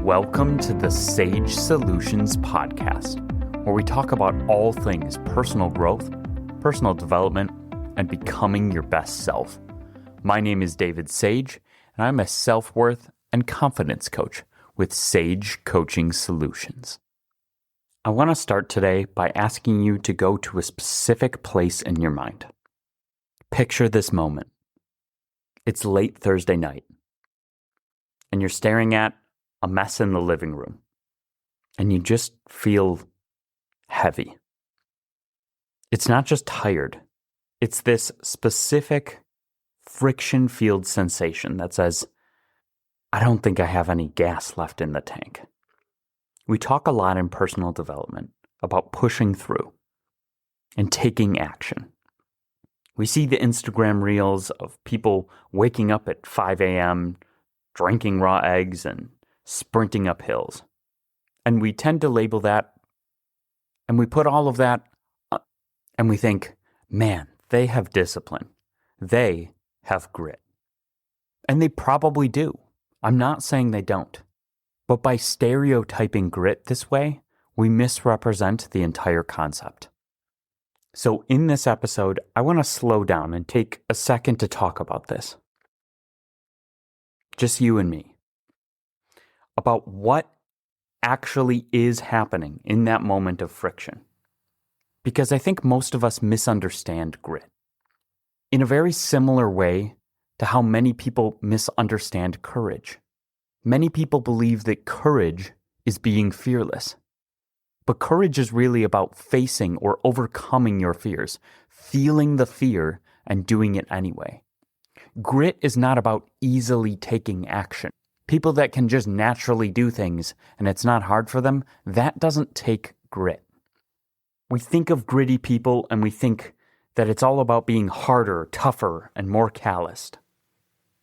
Welcome to the Sage Solutions Podcast, where we talk about all things personal growth, personal development, and becoming your best self. My name is David Sage, and I'm a self-worth and confidence coach with Sage Coaching Solutions. I want to start today by asking you to go to a specific place in your mind. Picture this moment. It's late Thursday night, and you're staring at a mess in the living room, and you just feel heavy. It's not just tired. It's this specific friction-filled sensation that says, I don't think I have any gas left in the tank. We talk a lot in personal development about pushing through and taking action. We see the Instagram reels of people waking up at 5 a.m., drinking raw eggs, and sprinting up hills. And we tend to label that, and we put all of that, and we think, man, they have discipline. They have grit. And they probably do. I'm not saying they don't. But by stereotyping grit this way, we misrepresent the entire concept. So in this episode, I want to slow down and take a second to talk about this. Just you and me. About what actually is happening in that moment of friction. Because I think most of us misunderstand grit. In a very similar way to how many people misunderstand courage. Many people believe that courage is being fearless. But courage is really about facing or overcoming your fears, feeling the fear and doing it anyway. Grit is not about easily taking action. People that can just naturally do things and it's not hard for them, that doesn't take grit. We think of gritty people and we think that it's all about being harder, tougher, and more calloused.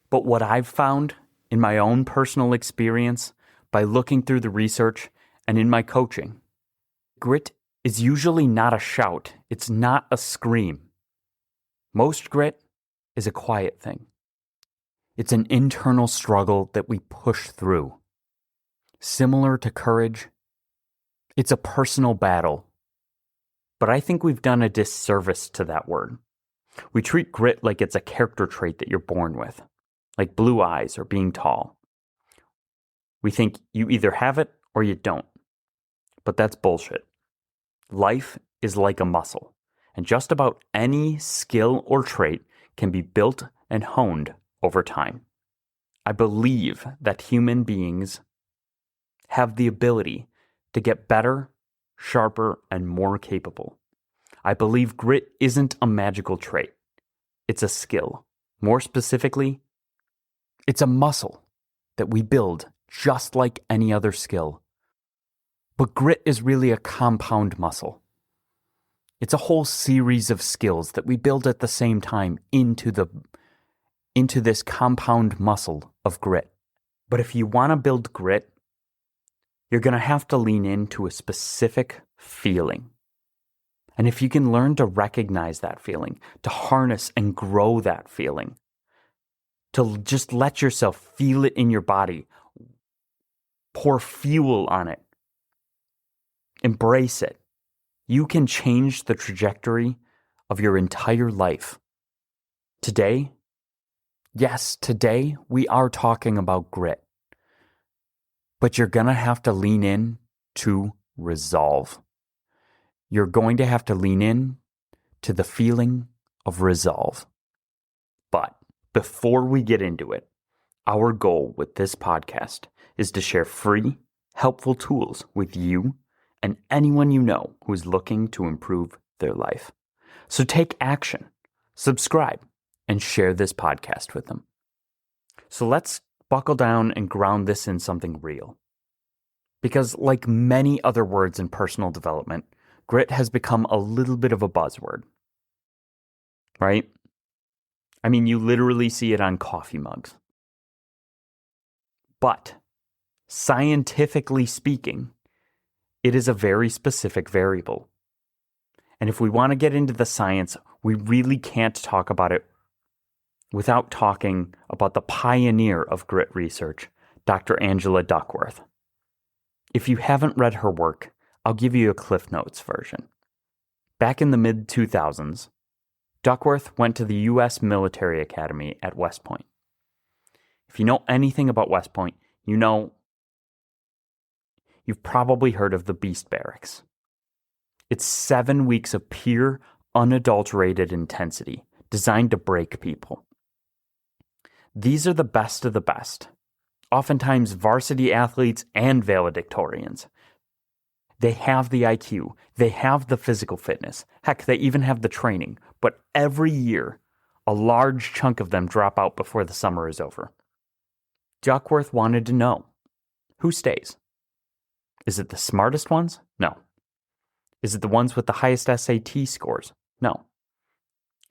But what I've found in my own personal experience, by looking through the research and in my coaching, grit is usually not a shout. It's not a scream. Most grit is a quiet thing. It's an internal struggle that we push through. Similar to courage, it's a personal battle. But I think we've done a disservice to that word. We treat grit like it's a character trait that you're born with, like blue eyes or being tall. We think you either have it or you don't. But that's bullshit. Life is like a muscle, and just about any skill or trait can be built and honed over time. I believe that human beings have the ability to get better, sharper, and more capable. I believe grit isn't a magical trait. It's a skill. More specifically, it's a muscle that we build just like any other skill. But grit is really a compound muscle. It's a whole series of skills that we build at the same time into this compound muscle of grit. But if you want to build grit, you're going to have to lean into a specific feeling. And if you can learn to recognize that feeling, to harness and grow that feeling, to just let yourself feel it in your body, pour fuel on it, embrace it, you can change the trajectory of your entire life. Today, yes, today we are talking about grit. But you're going to have to lean in to resolve. You're going to have to lean in to the feeling of resolve. But before we get into it, our goal with this podcast is to share free, helpful tools with you and anyone you know who is looking to improve their life. So take action, subscribe, and share this podcast with them. So let's buckle down and ground this in something real. Because like many other words in personal development, grit has become a little bit of a buzzword. Right? I mean, you literally see it on coffee mugs. But scientifically speaking, it is a very specific variable. And if we want to get into the science, we really can't talk about it without talking about the pioneer of grit research, Dr. Angela Duckworth. If you haven't read her work, I'll give you a Cliff Notes version. Back in the mid-2000s, Duckworth went to the U.S. Military Academy at West Point. If you know anything about West Point, you know you've probably heard of the Beast Barracks. It's 7 weeks of pure, unadulterated intensity designed to break people. These are the best of the best, oftentimes varsity athletes and valedictorians. They have the IQ, they have the physical fitness, heck, they even have the training, but every year, a large chunk of them drop out before the summer is over. Duckworth wanted to know, who stays? Is it the smartest ones? No. Is it the ones with the highest SAT scores? No.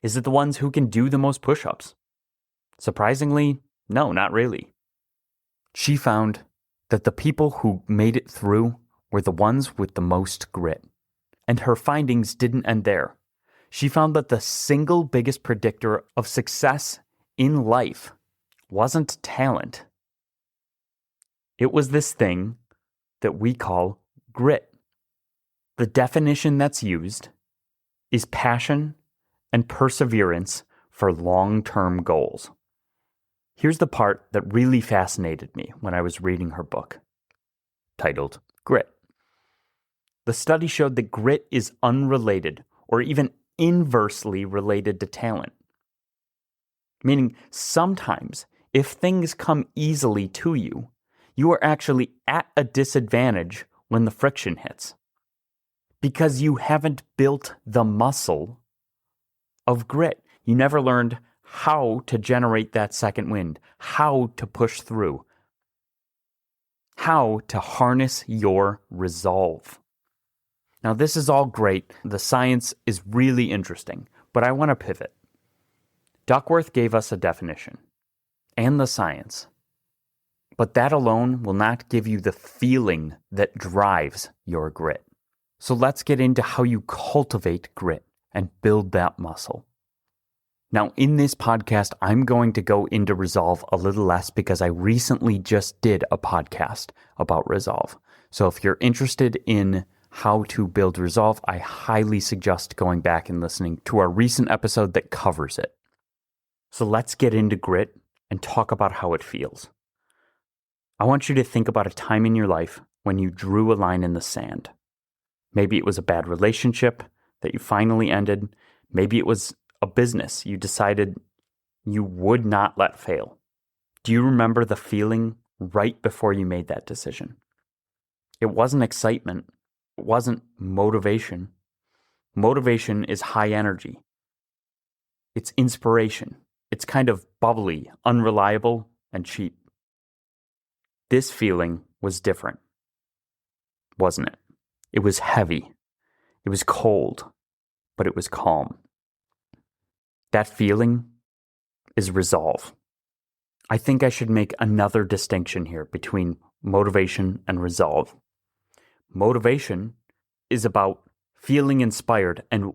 Is it the ones who can do the most push-ups? Surprisingly, no, not really. She found that the people who made it through were the ones with the most grit. And her findings didn't end there. She found that the single biggest predictor of success in life wasn't talent. It was this thing that we call grit. The definition that's used is passion and perseverance for long-term goals. Here's the part that really fascinated me when I was reading her book, titled Grit. The study showed that grit is unrelated or even inversely related to talent. Meaning, sometimes, if things come easily to you, you are actually at a disadvantage when the friction hits. Because you haven't built the muscle of grit. You never learned how to generate that second wind, how to push through, how to harness your resolve. Now, this is all great. The science is really interesting, but I want to pivot. Duckworth gave us a definition and the science, but that alone will not give you the feeling that drives your grit. So let's get into how you cultivate grit and build that muscle. Now, in this podcast, I'm going to go into resolve a little less because I recently just did a podcast about resolve. So if you're interested in how to build resolve, I highly suggest going back and listening to our recent episode that covers it. So let's get into grit and talk about how it feels. I want you to think about a time in your life when you drew a line in the sand. Maybe it was a bad relationship that you finally ended. Maybe it was a business you decided you would not let fail. Do you remember the feeling right before you made that decision? It wasn't excitement. It wasn't motivation. Motivation is high energy. It's inspiration. It's kind of bubbly, unreliable, and cheap. This feeling was different, wasn't it? It was heavy. It was cold, but it was calm. That feeling is resolve. I think I should make another distinction here between motivation and resolve. Motivation is about feeling inspired and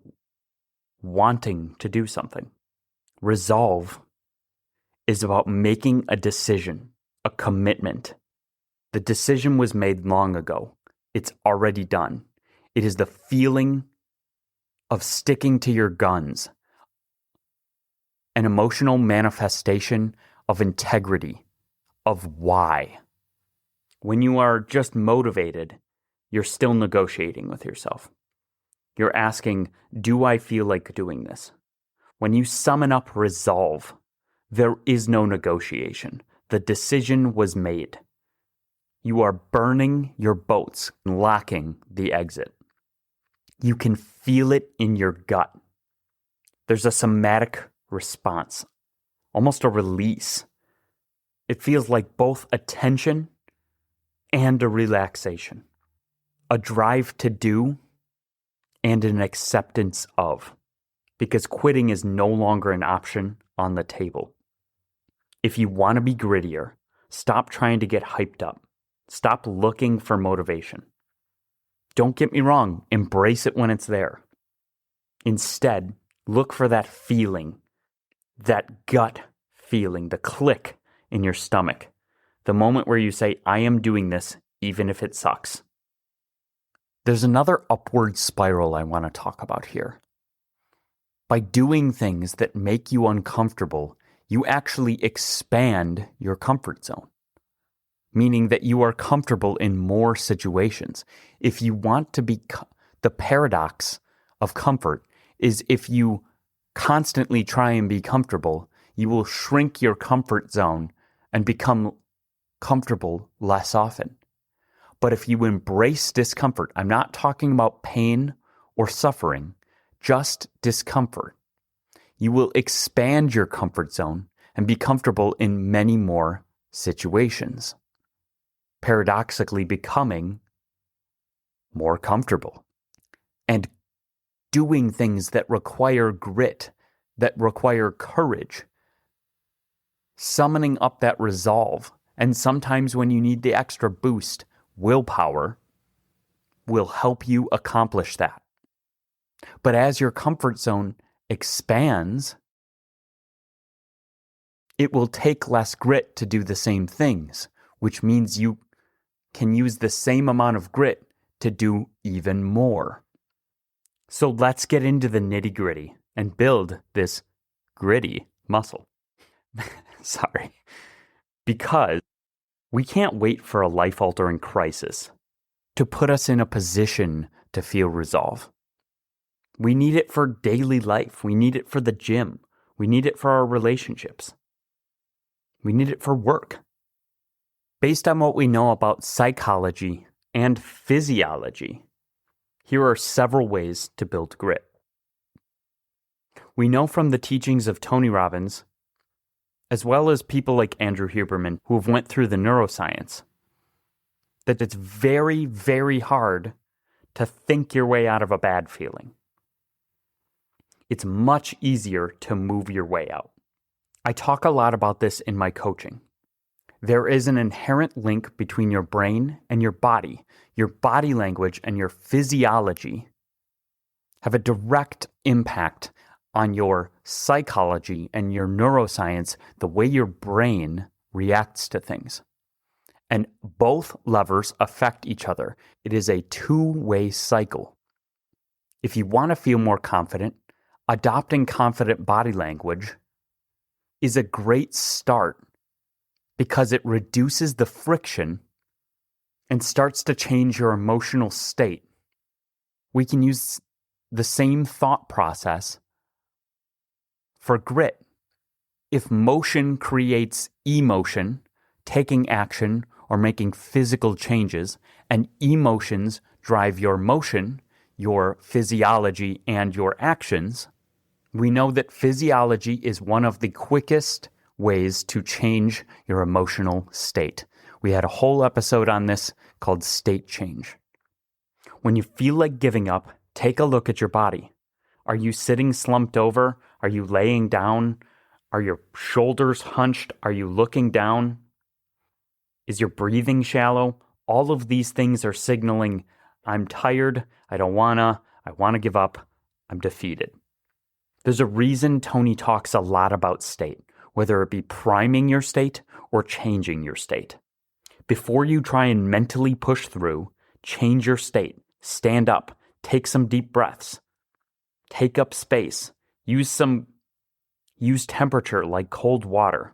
wanting to do something. Resolve is about making a decision, a commitment. The decision was made long ago. It's already done. It is the feeling of sticking to your guns, an emotional manifestation of integrity, of why. When you are just motivated, you're still negotiating with yourself. You're asking, do I feel like doing this? When you summon up resolve, there is no negotiation. The decision was made. You are burning your boats and locking the exit. You can feel it in your gut. There's a somatic response, almost a release. It feels like both a tension and a relaxation, a drive to do and an acceptance of, because quitting is no longer an option on the table. If you want to be grittier, stop trying to get hyped up. Stop looking for motivation. Don't get me wrong, embrace it when it's there. Instead, look for that feeling, that gut feeling, the click in your stomach. The moment where you say, I am doing this even if it sucks. There's another upward spiral I want to talk about here. By doing things that make you uncomfortable, you actually expand your comfort zone, meaning that you are comfortable in more situations. If you want to be, the paradox of comfort is if you constantly try and be comfortable, you will shrink your comfort zone and become comfortable less often. But if you embrace discomfort, I'm not talking about pain or suffering, just discomfort, you will expand your comfort zone and be comfortable in many more situations, paradoxically becoming more comfortable and doing things that require grit, that require courage, summoning up that resolve. And sometimes when you need the extra boost, willpower will help you accomplish that. But as your comfort zone expands, it will take less grit to do the same things, which means you can use the same amount of grit to do even more. So let's get into the nitty-gritty and build this gritty muscle. Sorry. Because we can't wait for a life-altering crisis to put us in a position to feel resolve. We need it for daily life. We need it for the gym. We need it for our relationships. We need it for work. Based on what we know about psychology and physiology, here are several ways to build grit. We know from the teachings of Tony Robbins, as well as people like Andrew Huberman who have went through the neuroscience, that it's very, very hard to think your way out of a bad feeling. It's much easier to move your way out. I talk a lot about this in my coaching. There is an inherent link between your brain and your body language and your physiology have a direct impact on your psychology and your neuroscience, the way your brain reacts to things. And both levers affect each other. It is a two-way cycle. If you want to feel more confident, adopting confident body language is a great start because it reduces the friction and starts to change your emotional state. We can use the same thought process for grit. If motion creates emotion, taking action or making physical changes, and emotions drive your motion, your physiology, and your actions, we know that physiology is one of the quickest ways to change your emotional state. We had a whole episode on this called State Change. When you feel like giving up, take a look at your body. Are you sitting slumped over? Are you laying down? Are your shoulders hunched? Are you looking down? Is your breathing shallow? All of these things are signaling, I'm tired, I want to give up, I'm defeated. There's a reason Tony talks a lot about state, whether it be priming your state or changing your state. Before you try and mentally push through, change your state. Stand up, take some deep breaths, take up space, use temperature like cold water,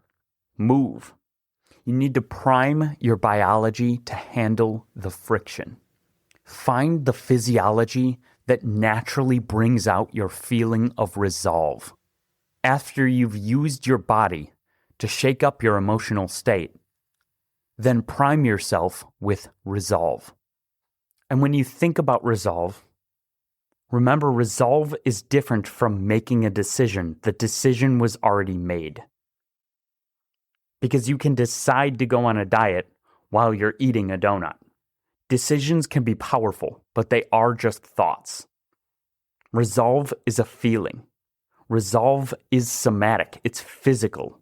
move. You need to prime your biology to handle the friction. Find the physiology that naturally brings out your feeling of resolve. After you've used your body to shake up your emotional state, then prime yourself with resolve. And when you think about resolve, remember resolve is different from making a decision. The decision was already made. Because you can decide to go on a diet while you're eating a donut. Decisions can be powerful, but they are just thoughts. Resolve is a feeling. Resolve is somatic. It's physical.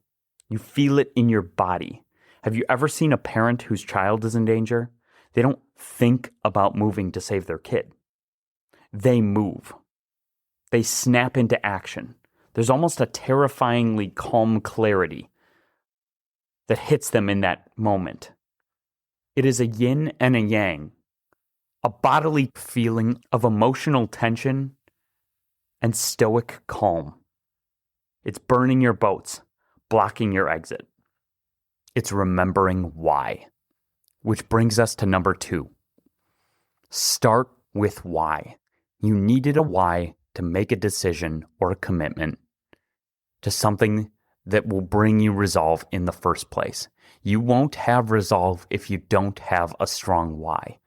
You feel it in your body. Have you ever seen a parent whose child is in danger? They don't think about moving to save their kid. They move. They snap into action. There's almost a terrifyingly calm clarity that hits them in that moment. It is a yin and a yang, a bodily feeling of emotional tension and stoic calm. It's burning your boats, blocking your exit. It's remembering why. Which brings us to number 2. Start with why. You needed a why to make a decision or a commitment to something that will bring you resolve in the first place. You won't have resolve if you don't have a strong why.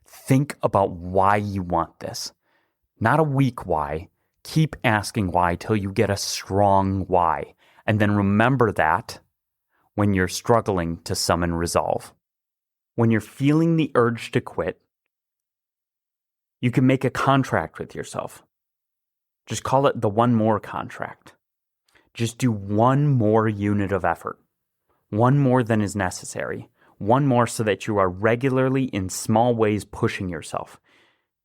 Think about why you want this. Not a weak why. Keep asking why till you get a strong why. And then remember that when you're struggling to summon resolve. When you're feeling the urge to quit, you can make a contract with yourself. Just call it the one more contract. Just do one more unit of effort. One more than is necessary. One more so that you are regularly in small ways pushing yourself.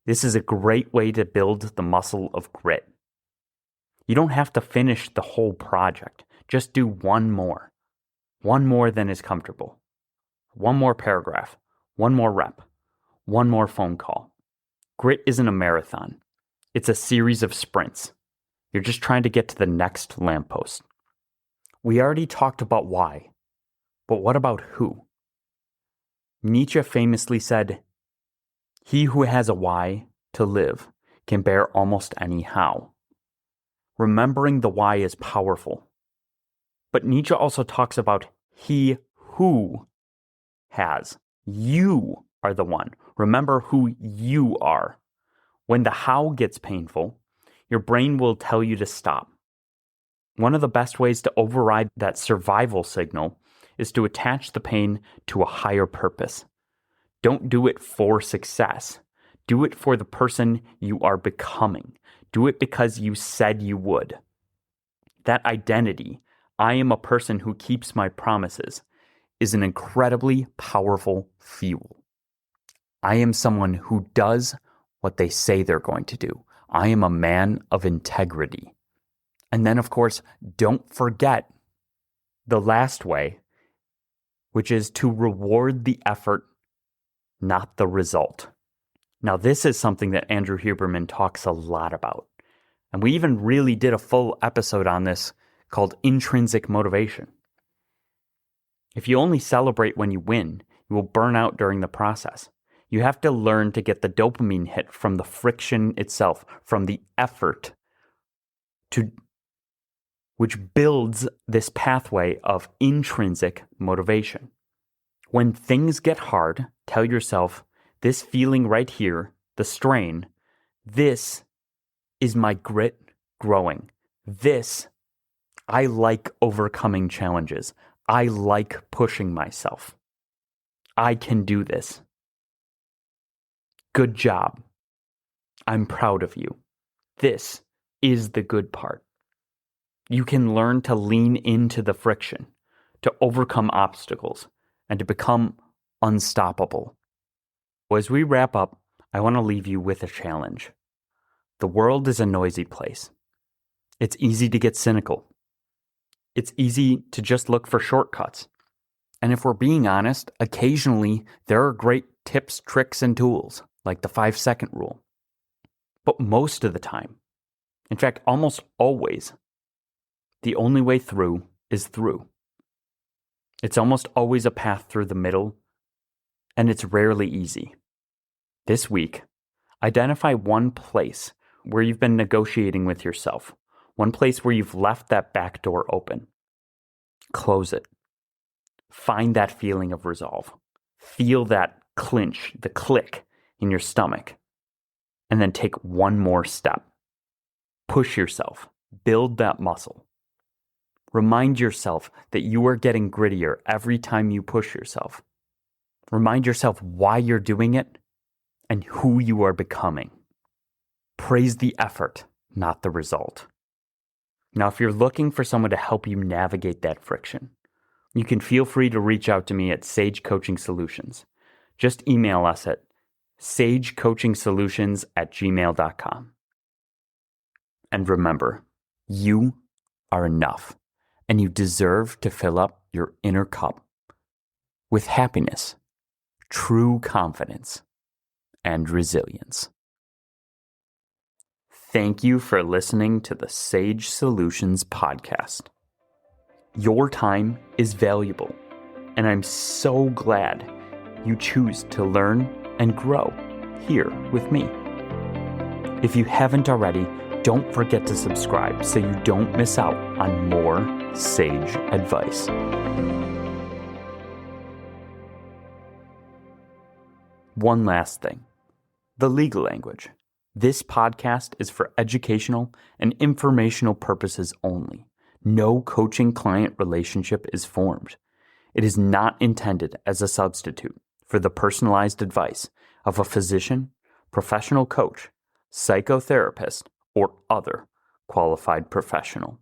This is a great way to build the muscle of grit. You don't have to finish the whole project. Just do one more. One more than is comfortable. One more paragraph. One more rep. One more phone call. Grit isn't a marathon. It's a series of sprints. You're just trying to get to the next lamppost. We already talked about why, but what about who? Nietzsche famously said, "He who has a why to live can bear almost any how." Remembering the why is powerful. But Nietzsche also talks about he who has. You are the one. Remember who you are. When the how gets painful, your brain will tell you to stop. One of the best ways to override that survival signal is to attach the pain to a higher purpose. Don't do it for success. Do it for the person you are becoming. Do it because you said you would. That identity, I am a person who keeps my promises, is an incredibly powerful fuel. I am someone who does what they say they're going to do. I am a man of integrity. And then, of course, don't forget the last way, which is to reward the effort, not the result. Now, this is something that Andrew Huberman talks a lot about. And we even really did a full episode on this called Intrinsic Motivation. If you only celebrate when you win, you will burn out during the process. You have to learn to get the dopamine hit from the friction itself, from the effort, which builds this pathway of intrinsic motivation. When things get hard, tell yourself, this feeling right here, the strain, this is my grit growing. I like overcoming challenges. I like pushing myself. I can do this. Good job. I'm proud of you. This is the good part. You can learn to lean into the friction, to overcome obstacles, and to become unstoppable. As we wrap up, I want to leave you with a challenge. The world is a noisy place. It's easy to get cynical. It's easy to just look for shortcuts. And if we're being honest, occasionally there are great tips, tricks, and tools, like the 5-second rule. But most of the time, in fact, almost always, the only way through is through. It's almost always a path through the middle, and it's rarely easy. This week, identify one place where you've been negotiating with yourself, one place where you've left that back door open. Close it. Find that feeling of resolve. Feel that clinch, the click in your stomach, and then take one more step. Push yourself. Build that muscle. Remind yourself that you are getting grittier every time you push yourself. Remind yourself why you're doing it and who you are becoming. Praise the effort, not the result. Now, if you're looking for someone to help you navigate that friction, you can feel free to reach out to me at Sage Coaching Solutions. Just email us at sagecoachingsolutions@gmail.com. And remember, you are enough, and you deserve to fill up your inner cup with happiness, true confidence, and resilience. Thank you for listening to the Sage Solutions podcast. Your time is valuable, and I'm so glad you choose to learn and grow here with me. If you haven't already, don't forget to subscribe so you don't miss out on more sage advice. One last thing. The legal language. This podcast is for educational and informational purposes only. No coaching-client relationship is formed. It is not intended as a substitute for the personalized advice of a physician, professional coach, psychotherapist, or other qualified professional.